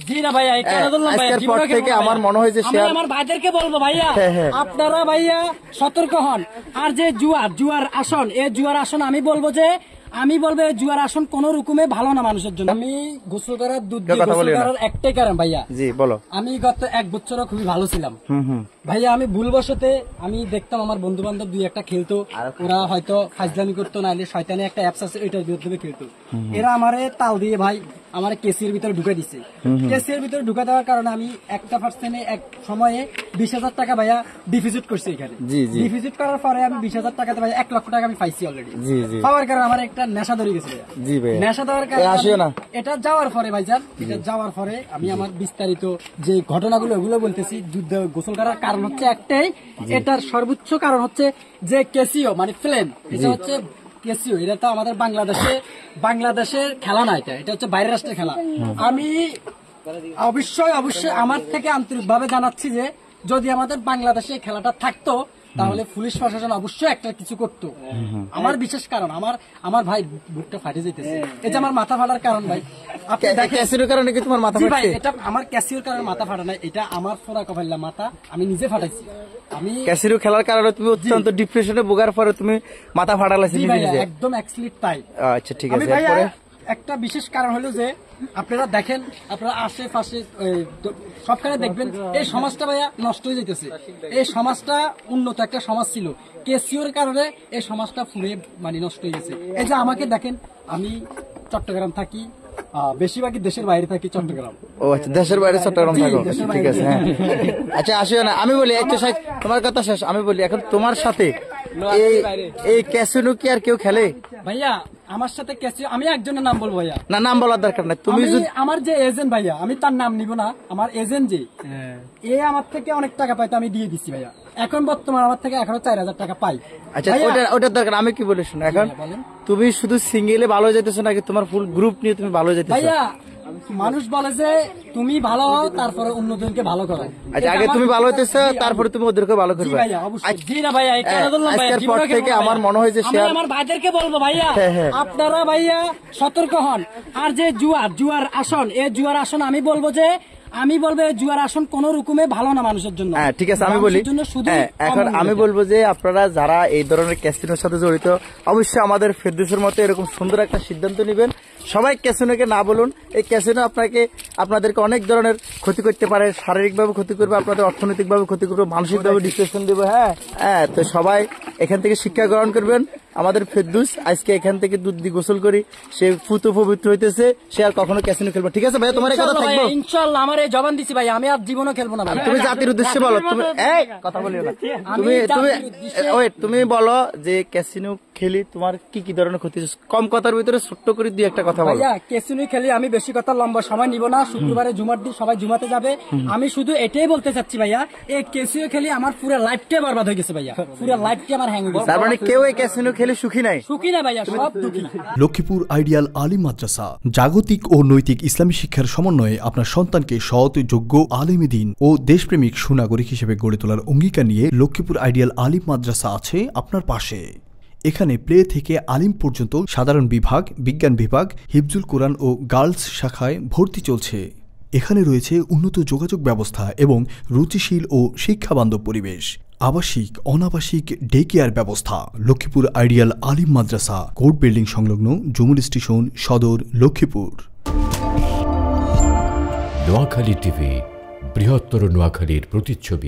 জি না ভাইয়া, আজকের পর থেকে আমার মনে হয় যে আমার ভাইদেরকে বলবো ভাইয়া, আপনারা ভাইয়া সতর্ক হন। আর যে জুয়ার আসন, এই জুয়ার আসন আমি বলবো জুয়ার আসন কোন রকমে ভালো না মানুষের জন্য। আমি গোসল করার দুধ দিয়ে গোসল করার একটাই কারণ ভাইয়া, জি বলো, আমি গত 1 বছর খুবই ভালো ছিলাম ভাইয়া। আমি ভুলবশতে আমি দেখতাম আমার বন্ধু বান্ধব দুই একটা খেলতো, ওরা হয়তো ফাজলামি করতো, নাহলে শয়তানি একটা অ্যাপস আছে ওইটার বিরুদ্ধে খেলতো। এরা আমারে তাল দিয়ে ভাই আমার কেসির ভিতরে ঢুকে দিচ্ছে। কেসির ভিতরে ঢুকে দেওয়ার কারণে আমি একটা পার্সেন্টে এক সময়ে 20,000 টাকা ভাইয়া ডিপোজিট করছি এখানে। ডিপোজিট করার পরে আমি 20,000 টাকাতে ভাই 1 লক্ষ টাকা আমি পাইছি অলরেডি। পাওয়ার কারণে আমার একটা নেশা ধরে গেছে। নেশা দেওয়ার কারণে এটা যাওয়ার পরে ভাইজান, এটা যাওয়ার পরে আমি আমার বিস্তারিত যে ঘটনাগুলো ওগুলো বলতেছি। যুদ্ধ গোসল করার কারণ হচ্ছে একটাই, এটার সর্বোচ্চ কারণ হচ্ছে যে কেসিও মানে প্লেন, এটা হচ্ছে কেসিও, এটা তো আমাদের বাংলাদেশের খেলা না, এটা হচ্ছে বাইরের রাষ্ট্রের খেলা। আমি অবশ্যই আমার থেকে আন্তরিকভাবে জানাচ্ছি যে যদি আমাদের বাংলাদেশে খেলাটা থাকতো তাহলে পুলিশ প্রশাসন অবশ্যই একটা কিছু করতো। আমার বিশেষ কারণ আমার ভাই বুকটা ফাটে যেতেছে, এটা আমার মাথা ফাটার কারণ ভাই। আপনি দেখেন ক্যাসিওর কারণে কি তোমার মাথা ফাটছে? ভাই এটা আমার ক্যাসিওর কারণে মাথা ফাটা না, এটা আমার ফোড়া কপাইলা মাথা আমি নিজে ফাটাইছি। আমি ক্যাসিও খেলার কারণে তুমি অত্যন্ত ডিপ্রেশনে ভোগার পরে তুমি মাথা ফাটালাইছি নিজে, একদম এক্সলিট তাই। আচ্ছা ঠিক আছে। এরপরে একটা বিশেষ কারণ হলো যে আপনারা দেখেন, আপনারা আশেপাশে সবখানে দেখবেন এই সমাজটা ভাইয়া নষ্ট হয়ে যাইতেছে। এই সমাজটা উন্নত একটা সমাজ ছিল, কেসিওর কারণে এই সমাজটা ফুলে মানে নষ্ট হয়ে গেছে। এই যে আমাকে দেখেন, আমি চট্টগ্রাম থাকি, বেশিরভাগই দেশের বাইরে থাকি, চট্টগ্রাম। ও আচ্ছা, দেশের বাইরে চট্টগ্রাম থাকো, ঠিক আছে। হ্যাঁ আচ্ছা আসিও না, আমি বলি একটু তোমার কথা শেষ, আমি বলি এখন তোমার সাথে এই ক্যাসিনো কি আর কেউ খেলে? ভাইয়া আমার সাথে ক্যাসিনো আমি একজনের নাম বলবো ভাইয়া। না নাম বলার দরকার নাই, তুমি আমার যে এজেন্ট ভাইয়া, আমি তার নাম নিব না, আমার এজেন্ট যে আমার থেকে অনেক টাকা পাইতো আমি দিয়ে দিচ্ছি ভাইয়া। এখন বর্তমান আমার থেকে এখনো 4,000 টাকা পাই। আচ্ছা ওটার দরকার, আমি কি বলি শোনো, এখন তুমি শুধু সিঙ্গেলে ভালো যাইতেছো নাকি তোমার ফুল গ্রুপ নিয়ে তুমি ভালো যাইতেছো? ভাইয়া মানুষ বলে যে তুমি ভালো হও তারপরে অন্যজনকে ভালো করো। আচ্ছা আগে তুমি ভালো হইতেছো তারপরে তুমি ওদেরকে ভালো করবে। জি না ভাইয়া, আজকের পর থেকে আমার মনে হয় যে আমার ভাইদেরকে বলবো ভাইয়া, আপনারা ভাইয়া সতর্ক হন। আর যে জুয়ার আসন, এই জুয়ার আসন আমি বলবো জুয়ার আসন কোন রকমে ভালো না মানুষের জন্য। হ্যাঁ ঠিক আছে, আমি বলি এখন আমি বলবো যে আপনারা যারা এই ধরনের ক্যাসিনোর সাথে জড়িত অবশ্যই আমাদের ফেরদৌসের মতো এরকম সুন্দর একটা সিদ্ধান্ত নেবেন। সবাই ক্যাসিনোকে না বলুন, এই ক্যাসিনো আপনাদেরকে অনেক ধরনের ক্ষতি করতে পারে, শারীরিকভাবে ক্ষতি করবে, আপনাদের অর্থনৈতিকভাবে ক্ষতি করবে, মানসিকভাবে ডিপ্রেশন দেবে। হ্যাঁ তো সবাই এখান থেকে শিক্ষা গ্রহণ করবেন। আমাদের ফেরদৌস আজকে এখান থেকে দুধ দিয়ে গোসল করি, সে পুত পবিত্র হইতেছে, সে আর কখনো ক্যাসিনো খেলবে। ঠিক আছে ভাই, তোমার কথা থাকবো ইনশাআল্লাহ। আমার এই জবান দিছি ভাই, আমি আর জীবনও খেলবো না। তুমি জাতির উদ্দেশ্যে বলো, তুমি কথা বলিও না, তুমি বলো যে ক্যাসিনো খেলি তোমার কি কি ধরনের ক্ষতি, কম কথার ভিতরে ছোট্ট করে দিয়ে একটা কথা বলো। ক্যাসিনো খেলি আমি বেশি কথা লম্বা সময় নিব না, শুক্রবারে জুমার দিন সবাই জুমাতে যাবে। আমি শুধু এটাই বলতে চাচ্ছি ভাইয়া, এই ক্যাসিনো খেলি আমার পুরো লাইফটাই বরবাদ হয়ে গেছে ভাইয়া, পুরো লাইফটাই আমার হ্যাং হয়ে গেছে। তার মানে কেউ এই ক্যাসিনো খেলে সুখী নাই? সুখী না ভাইয়া, সব দুঃখী। লক্ষ্মীপুর আইডিয়াল আলিম মাদ্রাসা জাগতিক ও নৈতিক ইসলামী শিক্ষার সমন্বয়ে আপনার সন্তানকে সৎ, যোগ্য, আলেমে দ্বীন ও দেশপ্রেমিক সুনাগরিক হিসেবে গড়ে তোলার অঙ্গীকার নিয়ে লক্ষ্মীপুর আইডিয়াল আলিম মাদ্রাসা আছে আপনার পাশে। এখানে প্লে থেকে আলিম পর্যন্ত সাধারণ বিভাগ, বিজ্ঞান বিভাগ, হিফজুল কোরআন ও গার্লস শাখায় ভর্তি চলছে। এখানে রয়েছে উন্নত যোগাযোগ ব্যবস্থা এবং রুচিশীল ও শিক্ষাবান্ধব পরিবেশ, আবাসিক অনাবাসিক ডে কেয়ার ব্যবস্থা। লক্ষ্মীপুর আইডিয়াল আলিম মাদ্রাসা, কোর্ট বিল্ডিং সংলগ্ন, জুমুল স্টেশন, সদর, লক্ষ্মীপুর। নোয়াখালী টিভি, বৃহত্তর নোয়াখালীর প্রতিচ্ছবি।